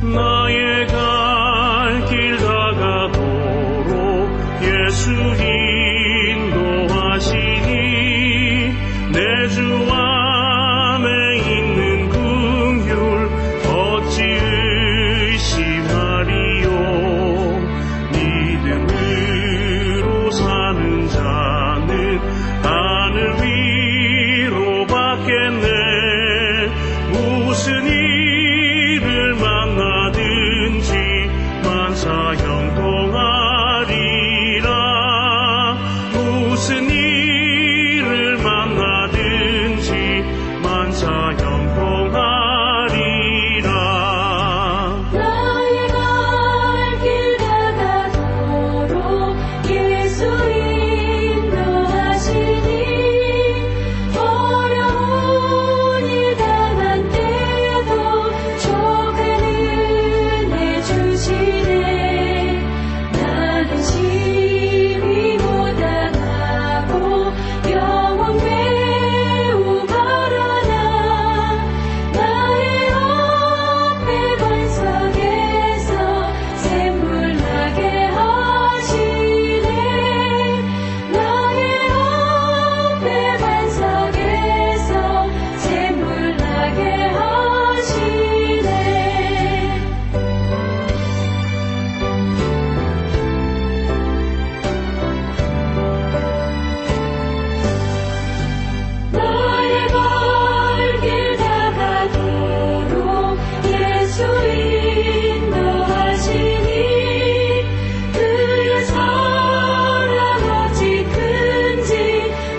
나의 갈 길 다가도록 예수 인도하시니 내 주 안에 있는 긍휼 어찌 의심하리요. 믿음으로 사는 자는 하늘 위로 받겠네. 무슨 일을 만나든지 만사 형통하리라. 무슨 일을 만나든지 만사 형통하리라. 나의 갈 길 다가도록 예수 인도하시니 어려운 일 당한 때도 조금 은혜 주시네. 나는 심히 고단하고 영혼 매우 가라나 나의 앞에 반석에서 샘물 나게 하시네. 나의 앞에 반석에서 샘물 나게 하시네. 나의 갈 길 다가도록 예수 인도하시니 그의 사랑 어찌 큰지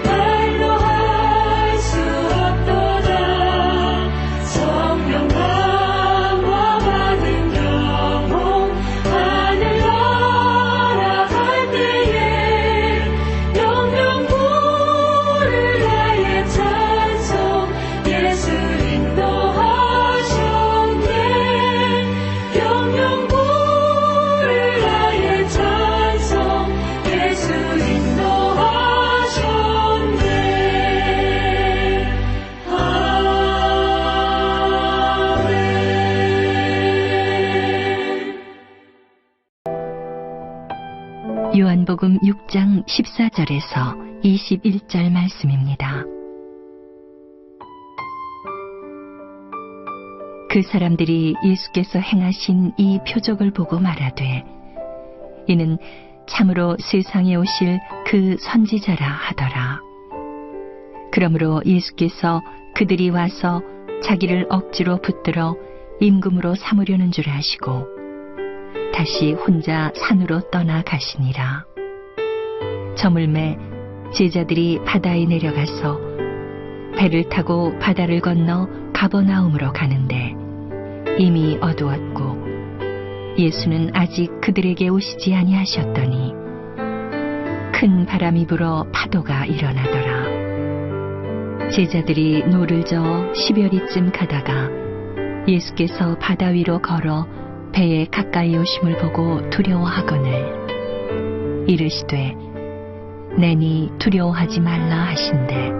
말로 할 수 없도다. 성령 강화 받은 영혼 하늘 날아갈 때에 영영 부를 나의 찬송 예수 인도하셨네. 영영 부를 나의 찬송 예수 인도하셨네. 아멘. 요한복음 6장 14절에서 21절 말씀입니다. 그 사람들이 예수께서 행하신 이 표적을 보고 말하되 이는 참으로 세상에 오실 그 선지자라 하더라. 그러므로 예수께서 그들이 와서 자기를 억지로 붙들어 임금으로 삼으려는 줄 아시고 다시 혼자 산으로 떠나 가시니라. 저물매 제자들이 바다에 내려가서 배를 타고 바다를 건너 가버나움으로 가는데 이미 어두웠고 예수는 아직 그들에게 오시지 아니하셨더니 큰 바람이 불어 파도가 일어나더라. 제자들이 노를 저어 10여리쯤 가다가 예수께서 바다 위로 걸어 배에 가까이 오심을 보고 두려워하거늘 이르시되 내니 두려워하지 말라 하신대.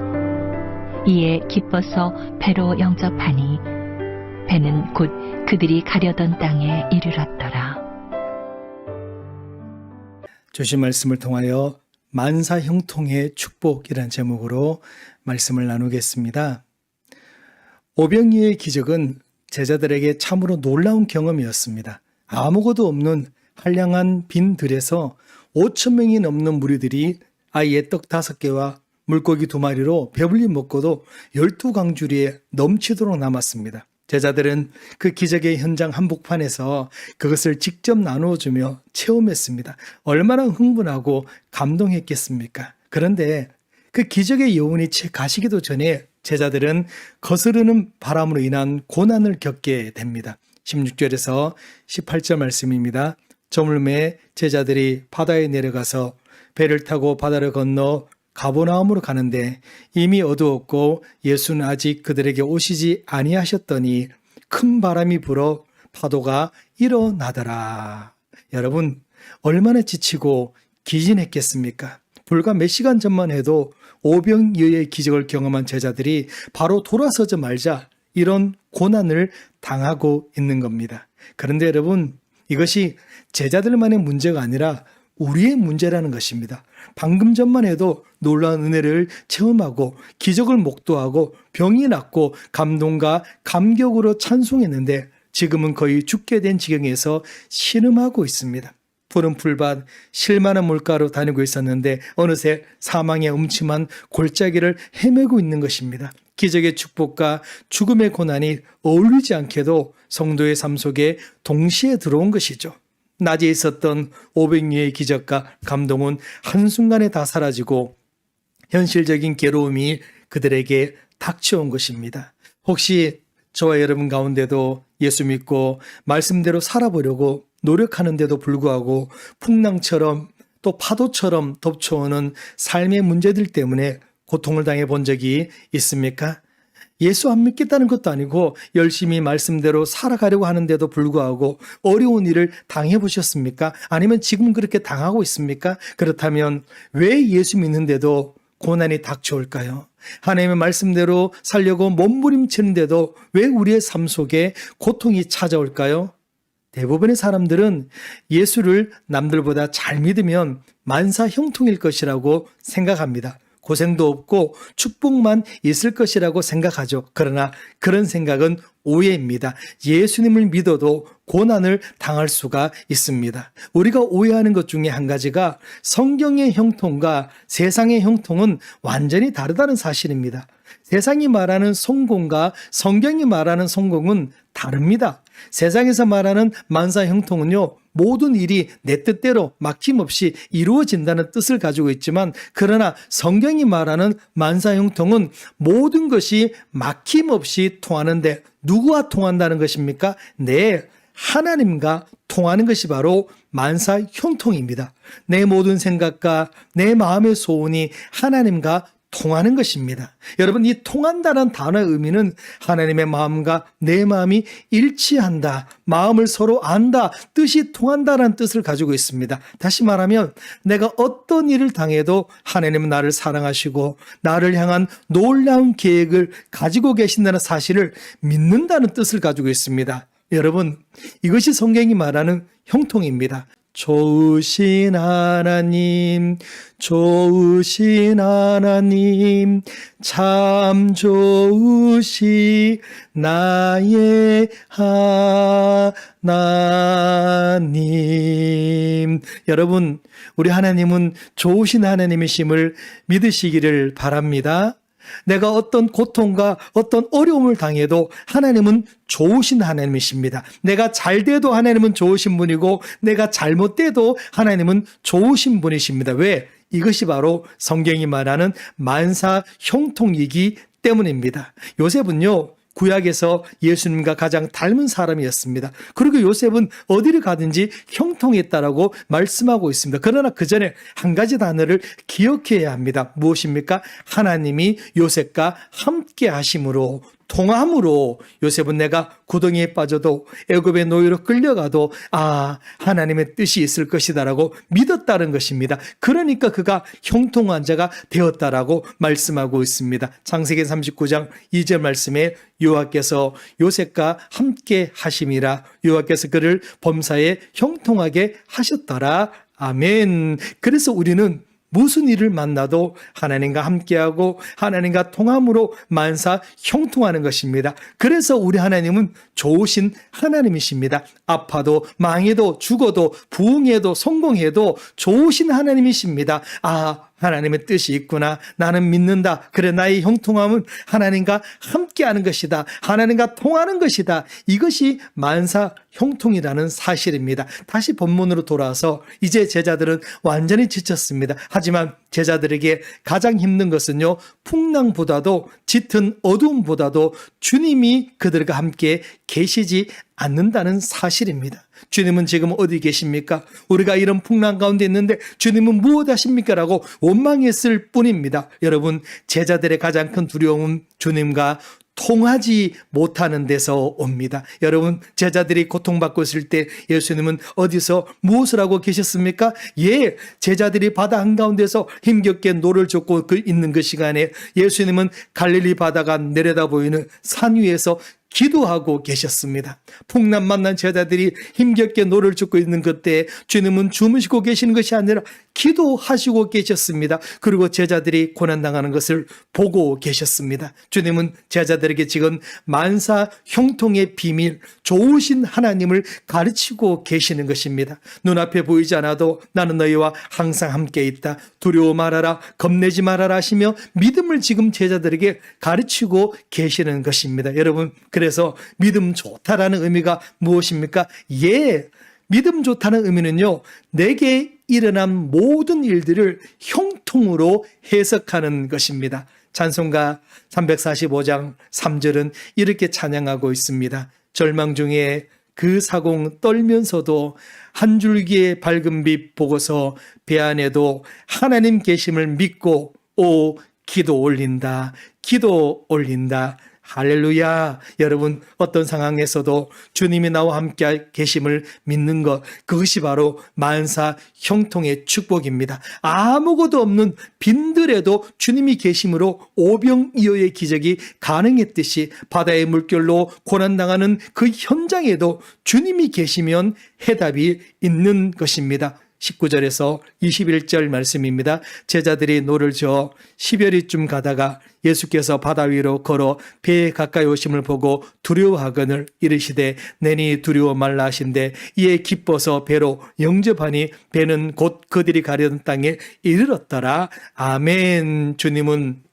이에 기뻐서 배로 영접하니 배는 곧 그들이 가려던 땅에 이르렀더라. 주신 말씀을 통하여 만사 형통의 축복이라는 제목으로 말씀을 나누겠습니다. 오병이어의 기적은 제자들에게 참으로 놀라운 경험이었습니다. 아무것도 없는 한량한 빈 들에서 5,000명이 넘는 무리들이 아이의 떡 5개와 물고기 2마리로 배불리 먹고도 12강주리에 넘치도록 남았습니다. 제자들은 그 기적의 현장 한복판에서 그것을 직접 나누어주며 체험했습니다. 얼마나 흥분하고 감동했겠습니까? 그런데 그 기적의 여운이 채 가시기도 전에 제자들은 거스르는 바람으로 인한 고난을 겪게 됩니다. 16절에서 18절 말씀입니다. 저물매 제자들이 바다에 내려가서 배를 타고 바다를 건너 가버나움으로 가는데 이미 어두웠고 예수는 아직 그들에게 오시지 아니하셨더니 큰 바람이 불어 파도가 일어나더라. 여러분, 얼마나 지치고 기진했겠습니까? 불과 몇 시간 전만 해도 오병이어의 기적을 경험한 제자들이 바로 돌아서자 말자 이런 고난을 당하고 있는 겁니다. 그런데 여러분, 이것이 제자들만의 문제가 아니라 우리의 문제라는 것입니다. 방금 전만 해도 놀라운 은혜를 체험하고 기적을 목도하고 병이 낫고 감동과 감격으로 찬송했는데 지금은 거의 죽게 된 지경에서 신음하고 있습니다. 푸른 풀밭 실만한 물가로 다니고 있었는데 어느새 사망의 음침한 골짜기를 헤매고 있는 것입니다. 기적의 축복과 죽음의 고난이 어울리지 않게도 성도의 삶 속에 동시에 들어온 것이죠. 낮에 있었던 500리의 기적과 감동은 한순간에 다 사라지고 현실적인 괴로움이 그들에게 닥쳐온 것입니다. 혹시 저와 여러분 가운데도 예수 믿고 말씀대로 살아보려고 노력하는데도 불구하고 풍랑처럼 또 파도처럼 덮쳐오는 삶의 문제들 때문에 고통을 당해 본 적이 있습니까? 예수 안 믿겠다는 것도 아니고 열심히 말씀대로 살아가려고 하는데도 불구하고 어려운 일을 당해보셨습니까? 아니면 지금 그렇게 당하고 있습니까? 그렇다면 왜 예수 믿는데도 고난이 닥쳐올까요? 하나님의 말씀대로 살려고 몸부림치는데도 왜 우리의 삶 속에 고통이 찾아올까요? 대부분의 사람들은 예수를 남들보다 잘 믿으면 만사 형통일 것이라고 생각합니다. 고생도 없고 축복만 있을 것이라고 생각하죠. 그러나 그런 생각은 오해입니다. 예수님을 믿어도 고난을 당할 수가 있습니다. 우리가 오해하는 것 중에 한 가지가 성경의 형통과 세상의 형통은 완전히 다르다는 사실입니다. 세상이 말하는 성공과 성경이 말하는 성공은 다릅니다. 세상에서 말하는 만사 형통은요, 모든 일이 내 뜻대로 막힘없이 이루어진다는 뜻을 가지고 있지만, 그러나 성경이 말하는 만사 형통은 모든 것이 막힘없이 통하는데 누구와 통한다는 것입니까? 네, 하나님과 통하는 것이 바로 만사 형통입니다. 내 모든 생각과 내 마음의 소원이 하나님과 통하는 것입니다. 여러분, 이 통한다는 단어의 의미는 하나님의 마음과 내 마음이 일치한다, 마음을 서로 안다, 뜻이 통한다는 뜻을 가지고 있습니다. 다시 말하면 내가 어떤 일을 당해도 하나님은 나를 사랑하시고 나를 향한 놀라운 계획을 가지고 계신다는 사실을 믿는다는 뜻을 가지고 있습니다. 여러분, 이것이 성경이 말하는 형통입니다. 좋으신 하나님, 좋으신 하나님, 참 좋으시 나의 하나님. 여러분, 우리 하나님은 좋으신 하나님이심을 믿으시기를 바랍니다. 내가 어떤 고통과 어떤 어려움을 당해도 하나님은 좋으신 하나님이십니다. 내가 잘 돼도 하나님은 좋으신 분이고 내가 잘못돼도 하나님은 좋으신 분이십니다. 왜? 이것이 바로 성경이 말하는 만사 형통이기 때문입니다. 요셉은요, 구약에서 예수님과 가장 닮은 사람이었습니다. 그리고 요셉은 어디를 가든지 형통했다라고 말씀하고 있습니다. 그러나 그 전에 한 가지 단어를 기억해야 합니다. 무엇입니까? 하나님이 요셉과 함께 하심으로, 통함으로 요셉은 내가 구덩이에 빠져도 애굽의 노예로 끌려가도 하나님의 뜻이 있을 것이다라고 믿었다는 것입니다. 그러니까 그가 형통한 자가 되었다라고 말씀하고 있습니다. 창세기 39장 2절 말씀에 여호와께서 요셉과 함께 하심이라, 여호와께서 그를 범사에 형통하게 하셨더라. 아멘. 그래서 우리는 무슨 일을 만나도 하나님과 함께하고 하나님과 통함으로 만사 형통하는 것입니다. 그래서 우리 하나님은 좋으신 하나님이십니다. 아파도 망해도 죽어도 부흥해도 성공해도 좋으신 하나님이십니다. 하나님의 뜻이 있구나. 나는 믿는다. 그래, 나의 형통함은 하나님과 함께하는 것이다. 하나님과 통하는 것이다. 이것이 만사 형통이라는 사실입니다. 다시 본문으로 돌아와서 이제 제자들은 완전히 지쳤습니다. 하지만 제자들에게 가장 힘든 것은요, 풍랑보다도 짙은 어두움보다도 주님이 그들과 함께 계시지 않는다는 사실입니다. 주님은 지금 어디 계십니까? 우리가 이런 풍랑 가운데 있는데 주님은 무엇 하십니까? 라고 원망했을 뿐입니다. 여러분, 제자들의 가장 큰 두려움은 주님과 통하지 못하는 데서 옵니다. 여러분, 제자들이 고통받고 있을 때 예수님은 어디서 무엇을 하고 계셨습니까? 제자들이 바다 한가운데서 힘겹게 노를 젓고 있는 그 시간에 예수님은 갈릴리 바다가 내려다 보이는 산 위에서 기도하고 계셨습니다. 풍랑 만난 제자들이 힘겹게 노를 젓고 있는 그때 주님은 주무시고 계시는 것이 아니라 기도하시고 계셨습니다. 그리고 제자들이 고난당하는 것을 보고 계셨습니다. 주님은 제자들에게 지금 만사 형통의 비밀, 좋으신 하나님을 가르치고 계시는 것입니다. 눈앞에 보이지 않아도 나는 너희와 항상 함께 있다. 두려워 말아라, 겁내지 말아라 하시며 믿음을 지금 제자들에게 가르치고 계시는 것입니다. 여러분, 그래서 믿음 좋다라는 의미가 무엇입니까? 믿음 좋다는 의미는요, 내게 일어난 모든 일들을 형통으로 해석하는 것입니다. 찬송가 345장 3절은 이렇게 찬양하고 있습니다. 절망 중에 그 사공 떨면서도 한 줄기의 밝은 빛 보고서 배 안에도 하나님 계심을 믿고 기도 올린다. 기도 올린다. 할렐루야. 여러분, 어떤 상황에서도 주님이 나와 함께 계심을 믿는 것, 그것이 바로 만사 형통의 축복입니다. 아무것도 없는 빈들에도 주님이 계심으로 오병이어의 기적이 가능했듯이 바다의 물결로 고난당하는 그 현장에도 주님이 계시면 해답이 있는 것입니다. 19절에서 21절 말씀입니다. 제자들이 노를 저어 10여리쯤 가다가 예수께서 바다 위로 걸어 배에 가까이 오심을 보고 두려워하거늘 이르시되 내니 두려워 말라 하신대 이에 기뻐서 배로 영접하니 배는 곧 그들이 가려던 땅에 이르렀더라. 아멘. 주님은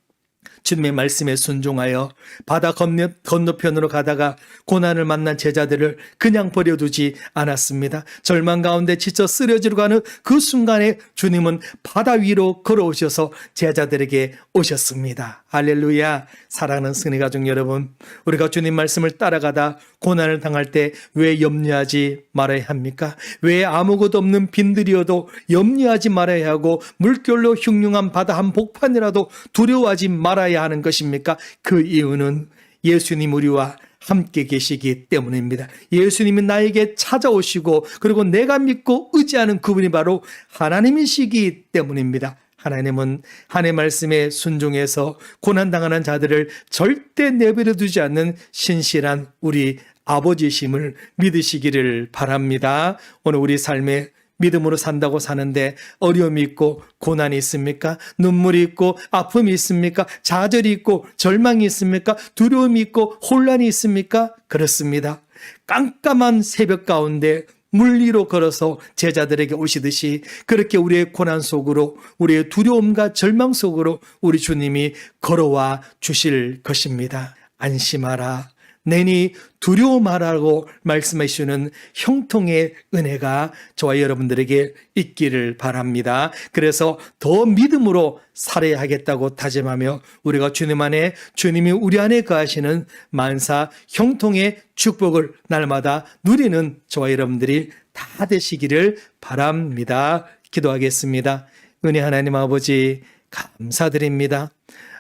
주님의 말씀에 순종하여 바다 건너편으로 가다가 고난을 만난 제자들을 그냥 버려두지 않았습니다. 절망 가운데 지쳐 쓰러지려고 하는 그 순간에 주님은 바다 위로 걸어오셔서 제자들에게 오셨습니다. 할렐루야. 사랑하는 승리 가족 여러분, 우리가 주님 말씀을 따라가다 고난을 당할 때 왜 염려하지 말아야 합니까? 왜 아무것도 없는 빈들이어도 염려하지 말아야 하고 물결로 흉흉한 바다 한 복판이라도 두려워하지 말아야 하는 것입니까? 그 이유는 예수님 우리와 함께 계시기 때문입니다. 예수님이 나에게 찾아오시고 그리고 내가 믿고 의지하는 그분이 바로 하나님이시기 때문입니다. 하나님은 하나님의 말씀에 순종해서 고난당하는 자들을 절대 내버려 두지 않는 신실한 우리 아버지심을 믿으시기를 바랍니다. 오늘 우리 삶에 믿음으로 산다고 사는데 어려움이 있고 고난이 있습니까? 눈물이 있고 아픔이 있습니까? 좌절이 있고 절망이 있습니까? 두려움이 있고 혼란이 있습니까? 그렇습니다. 깜깜한 새벽 가운데 물 위로 걸어서 제자들에게 오시듯이 그렇게 우리의 고난 속으로 우리의 두려움과 절망 속으로 우리 주님이 걸어와 주실 것입니다. 안심하라. 내니 두려워 말라고 말씀해 주시는 형통의 은혜가 저와 여러분들에게 있기를 바랍니다. 그래서 더 믿음으로 살아야 하겠다고 다짐하며 우리가 주님 안에 주님이 우리 안에 거하시는 만사 형통의 축복을 날마다 누리는 저와 여러분들이 다 되시기를 바랍니다. 기도하겠습니다. 은혜 하나님 아버지 감사드립니다.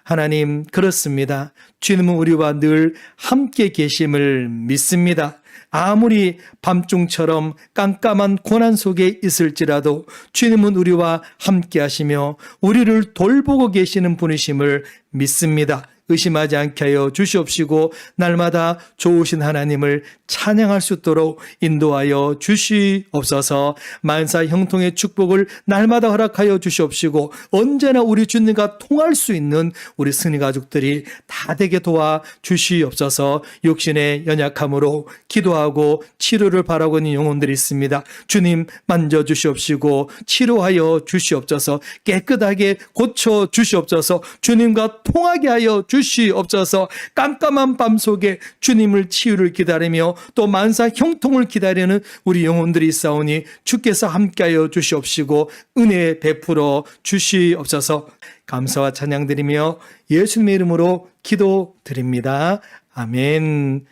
하나님, 그렇습니다. 주님은 우리와 늘 함께 계심을 믿습니다. 아무리 밤중처럼 깜깜한 고난 속에 있을지라도 주님은 우리와 함께 하시며 우리를 돌보고 계시는 분이심을 믿습니다. 의심하지 않게 하여 주시옵시고 날마다 좋으신 하나님을 찬양할 수 있도록 인도하여 주시옵소서. 만사 형통의 축복을 날마다 허락하여 주시옵시고 언제나 우리 주님과 통할 수 있는 우리 승리 가족들이 다 되게 도와 주시옵소서. 육신의 연약함으로 기도하고 치료를 바라고 있는 영혼들이 있습니다. 주님 만져주시옵시고 치료하여 주시옵소서. 깨끗하게 고쳐 주시옵소서. 주님과 통하게 하여 주시옵소서. 깜깜한 밤 속에 주님을 치유를 기다리며 또 만사 형통을 기다리는 우리 영혼들이 있사오니 주께서 함께하여 주시옵시고 은혜 베풀어 주시옵소서. 감사와 찬양드리며 예수님의 이름으로 기도드립니다. 아멘.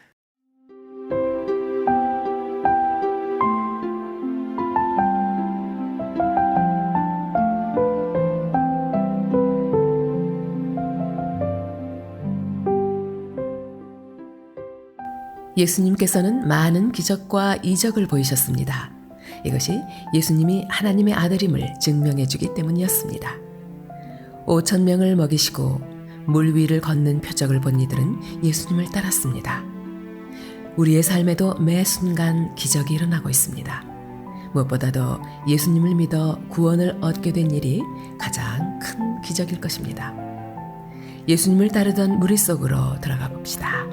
예수님께서는 많은 기적과 이적을 보이셨습니다. 이것이 예수님이 하나님의 아들임을 증명해 주기 때문이었습니다. 5,000명을 먹이시고 물 위를 걷는 표적을 본 이들은 예수님을 따랐습니다. 우리의 삶에도 매 순간 기적이 일어나고 있습니다. 무엇보다도 예수님을 믿어 구원을 얻게 된 일이 가장 큰 기적일 것입니다. 예수님을 따르던 무리 속으로 들어가 봅시다.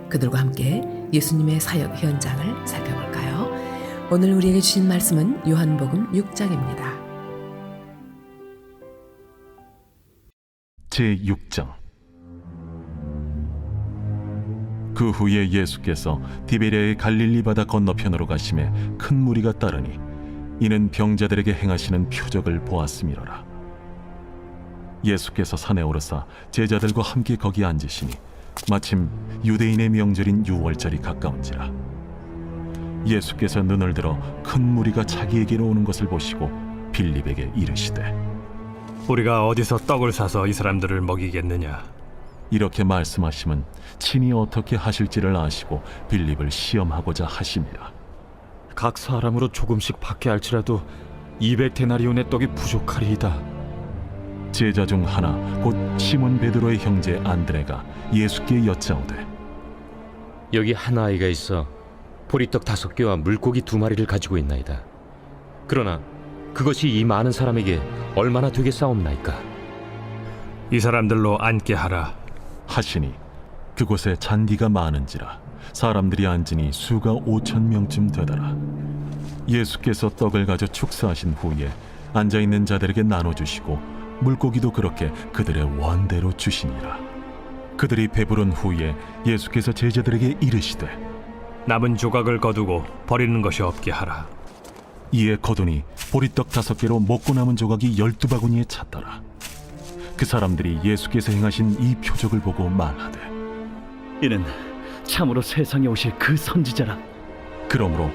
그들과 함께 예수님의 사역 현장을 살펴볼까요? 오늘 우리에게 주신 말씀은 요한복음 6장입니다. 제6장. 그 후에 예수께서 디베랴의 갈릴리 바다 건너편으로 가심에 큰 무리가 따르니 이는 병자들에게 행하시는 표적을 보았음이로라. 예수께서 산에 오르사 제자들과 함께 거기 앉으시니 마침 유대인의 명절인 유월절이 가까운지라. 예수께서 눈을 들어 큰 무리가 자기에게로 오는 것을 보시고 빌립에게 이르시되 우리가 어디서 떡을 사서 이 사람들을 먹이겠느냐? 이렇게 말씀하심은 친히 어떻게 하실지를 아시고 빌립을 시험하고자 하심이라. 각 사람으로 조금씩 받게 할지라도 200데나리온의 떡이 부족하리이다. 제자 중 하나 곧 시몬 베드로의 형제 안드레가 예수께 여짜오되 여기 한 아이가 있어 보리떡 5개와 물고기 2마리를 가지고 있나이다. 그러나 그것이 이 많은 사람에게 얼마나 되겠사옵나이까? 이 사람들로 앉게 하라. 하시니 그곳에 잔디가 많은지라 사람들이 앉으니 수가 5,000명쯤 되더라. 예수께서 떡을 가져 축사하신 후에 앉아있는 자들에게 나눠주시고 물고기도 그렇게 그들의 원대로 주시니라. 그들이 배부른 후에 예수께서 제자들에게 이르시되 남은 조각을 거두고 버리는 것이 없게 하라. 이에 거두니 보리떡 5개로 먹고 남은 조각이 12바구니에 찼더라. 그 사람들이 예수께서 행하신 이 표적을 보고 말하되 이는 참으로 세상에 오실 그 선지자라. 그러므로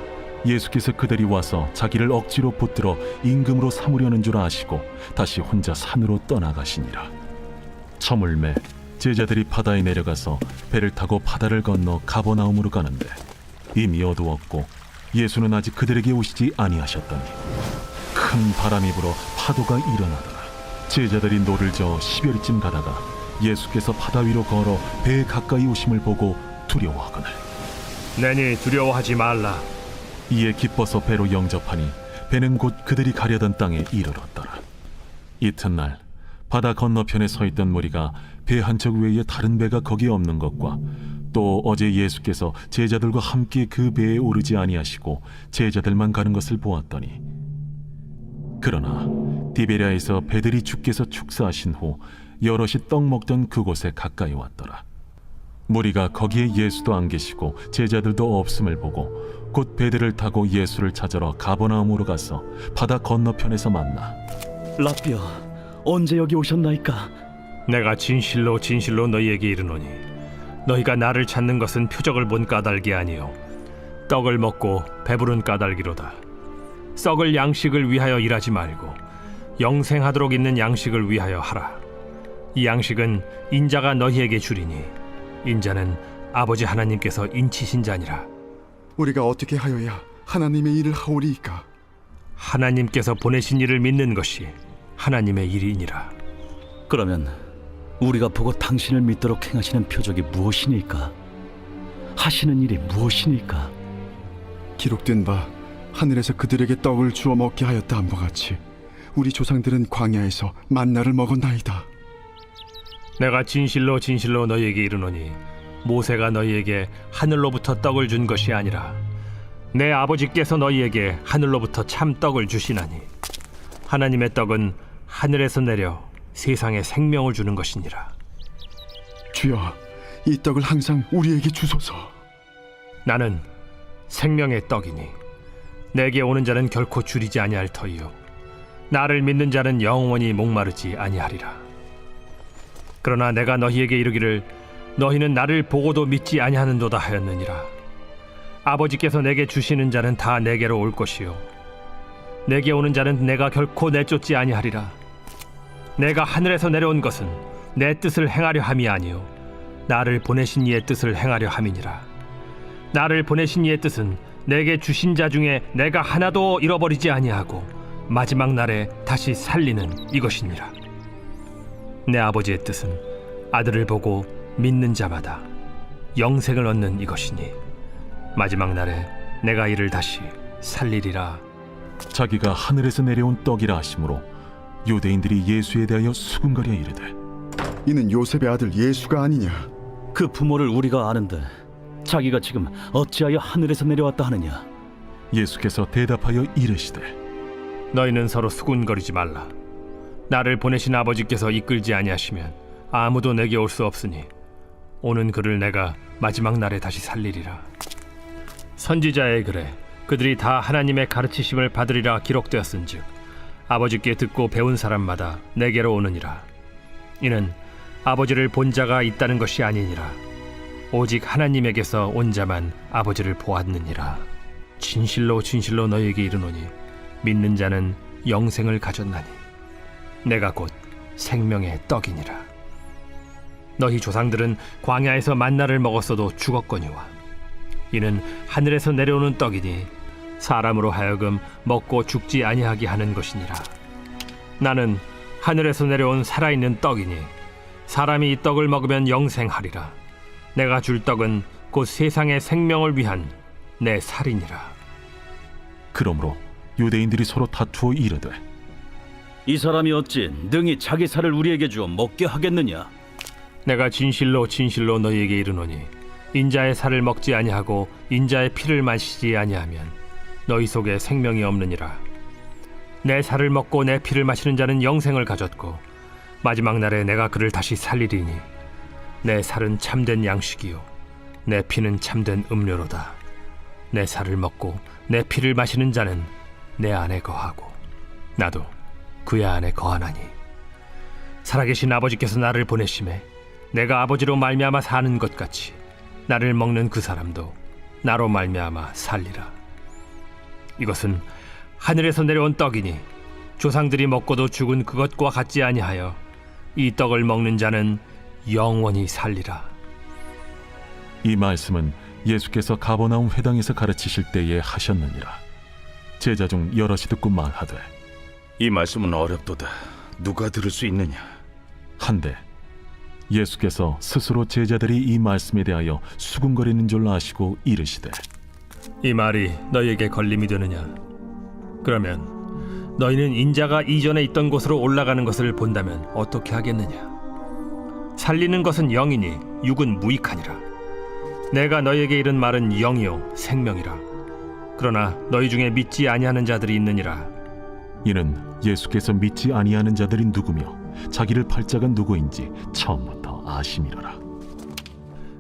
예수께서 그들이 와서 자기를 억지로 붙들어 임금으로 삼으려는 줄 아시고 다시 혼자 산으로 떠나가시니라. 저물매 제자들이 바다에 내려가서 배를 타고 바다를 건너 가버나움으로 가는데 이미 어두웠고 예수는 아직 그들에게 오시지 아니하셨더니 큰 바람이 불어 파도가 일어나더라. 제자들이 노를 저어 10여리쯤 가다가 예수께서 바다 위로 걸어 배에 가까이 오심을 보고 두려워하거늘 내니 두려워하지 말라. 이에 기뻐서 배로 영접하니 배는 곧 그들이 가려던 땅에 이르렀더라. 이튿날 바다 건너편에 서 있던 무리가 배 한 척 외에 다른 배가 거기에 없는 것과 또 어제 예수께서 제자들과 함께 그 배에 오르지 아니하시고 제자들만 가는 것을 보았더니 그러나 디베랴에서 배들이 주께서 축사하신 후 여럿이 떡 먹던 그곳에 가까이 왔더라. 무리가 거기에 예수도 안 계시고 제자들도 없음을 보고 곧 배들을 타고 예수를 찾으러 가버나움으로 가서 바다 건너편에서 만나 라비어, 언제 여기 오셨나이까? 내가 진실로 진실로 너희에게 이르노니 너희가 나를 찾는 것은 표적을 본 까닭이 아니요 떡을 먹고 배부른 까닭이로다. 썩을 양식을 위하여 일하지 말고 영생하도록 있는 양식을 위하여 하라. 이 양식은 인자가 너희에게 주리니 인자는 아버지 하나님께서 인치신 자니라. 우리가 어떻게 하여야 하나님의 일을 하오리이까? 하나님께서 보내신 이를 믿는 것이 하나님의 일이니라. 그러면 우리가 보고 당신을 믿도록 행하시는 표적이 무엇이니까? 하시는 일이 무엇이니까? 기록된 바 하늘에서 그들에게 떡을 주어 먹게 하였다 함과 같이 우리 조상들은 광야에서 만나를 먹었나이다. 내가 진실로 진실로 너희에게 이르노니 모세가 너희에게 하늘로부터 떡을 준 것이 아니라 내 아버지께서 너희에게 하늘로부터 참 떡을 주시나니 하나님의 떡은 하늘에서 내려 세상에 생명을 주는 것이니라. 주여, 이 떡을 항상 우리에게 주소서. 나는 생명의 떡이니 내게 오는 자는 결코 줄이지 아니할 터이요 나를 믿는 자는 영원히 목마르지 아니하리라. 그러나 내가 너희에게 이르기를 너희는 나를 보고도 믿지 아니하는도다 하였느니라. 아버지께서 내게 주시는 자는 다 내게로 올 것이요 내게 오는 자는 내가 결코 내쫓지 아니하리라. 내가 하늘에서 내려온 것은 내 뜻을 행하려 함이 아니요 나를 보내신 이의 뜻을 행하려 함이니라. 나를 보내신 이의 뜻은 내게 주신 자 중에 내가 하나도 잃어버리지 아니하고 마지막 날에 다시 살리는 이것이니라. 내 아버지의 뜻은 아들을 보고 믿는 자마다 영생을 얻는 이것이니 마지막 날에 내가 이를 다시 살리리라. 자기가 하늘에서 내려온 떡이라 하심으로 유대인들이 예수에 대하여 수군거려 이르되 이는 요셉의 아들 예수가 아니냐? 그 부모를 우리가 아는데 자기가 지금 어찌하여 하늘에서 내려왔다 하느냐? 예수께서 대답하여 이르시되 너희는 서로 수군거리지 말라. 나를 보내신 아버지께서 이끌지 아니하시면 아무도 내게 올 수 없으니 오는 그를 내가 마지막 날에 다시 살리리라. 선지자의 글에 그들이 다 하나님의 가르치심을 받으리라 기록되었은즉 아버지께 듣고 배운 사람마다 내게로 오느니라. 이는 아버지를 본 자가 있다는 것이 아니니라. 오직 하나님에게서 온 자만 아버지를 보았느니라. 진실로 진실로 너희에게 이르노니 믿는 자는 영생을 가졌나니 내가 곧 생명의 떡이니라. 너희 조상들은 광야에서 만나를 먹었어도 죽었거니와 이는 하늘에서 내려오는 떡이니 사람으로 하여금 먹고 죽지 아니하게 하는 것이니라. 나는 하늘에서 내려온 살아있는 떡이니 사람이 이 떡을 먹으면 영생하리라. 내가 줄 떡은 곧 세상의 생명을 위한 내 살이니라. 그러므로 유대인들이 서로 다투어 이르되 이 사람이 어찌 능히 자기 살을 우리에게 주어 먹게 하겠느냐? 내가 진실로 진실로 너희에게 이르노니 인자의 살을 먹지 아니하고 인자의 피를 마시지 아니하면 너희 속에 생명이 없느니라. 내 살을 먹고 내 피를 마시는 자는 영생을 가졌고 마지막 날에 내가 그를 다시 살리리니 내 살은 참된 양식이요 내 피는 참된 음료로다. 내 살을 먹고 내 피를 마시는 자는 내 안에 거하고 나도 그의 안에 거하나니 살아계신 아버지께서 나를 보내심에 내가 아버지로 말미암아 사는 것 같이 나를 먹는 그 사람도 나로 말미암아 살리라. 이것은 하늘에서 내려온 떡이니 조상들이 먹고도 죽은 그것과 같지 아니하여 이 떡을 먹는 자는 영원히 살리라. 이 말씀은 예수께서 가버나움 회당에서 가르치실 때에 하셨느니라. 제자 중 여럿이 듣고 말하되 이 말씀은 어렵도다. 누가 들을 수 있느냐? 한데 예수께서 스스로 제자들이 이 말씀에 대하여 수군거리는 줄 아시고 이르시되 이 말이 너희에게 걸림이 되느냐? 그러면 너희는 인자가 이전에 있던 곳으로 올라가는 것을 본다면 어떻게 하겠느냐? 살리는 것은 영이니 육은 무익하니라. 내가 너희에게 이른 말은 영이요 생명이라. 그러나 너희 중에 믿지 아니하는 자들이 있느니라. 이는 예수께서 믿지 아니하는 자들이 누구며 자기를 팔 자가 누구인지 처음부터 아심이로라.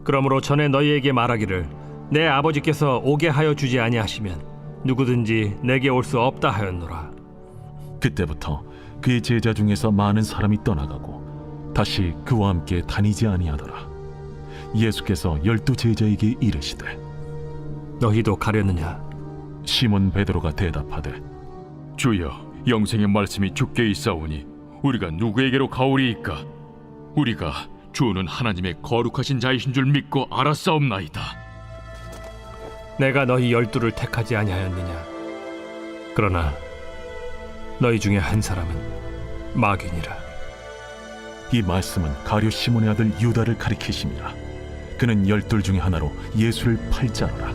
그러므로 전에 너희에게 말하기를 내 아버지께서 오게 하여 주지 아니하시면 누구든지 내게 올 수 없다 하였노라. 그때부터 그의 제자 중에서 많은 사람이 떠나가고 다시 그와 함께 다니지 아니하더라. 예수께서 12 제자에게 이르시되 너희도 가려느냐? 시몬 베드로가 대답하되 주여, 영생의 말씀이 주께 있사오니 우리가 누구에게로 가오리이까? 우리가 주는 하나님의 거룩하신 자이신 줄 믿고 알았사옵나이다. 내가 너희 12를 택하지 아니하였느냐? 그러나 너희 중에 한 사람은 마귀니라. 이 말씀은 가룟 시몬의 아들 유다를 가리키심이라. 그는 12 중에 하나로 예수를 팔 자로라.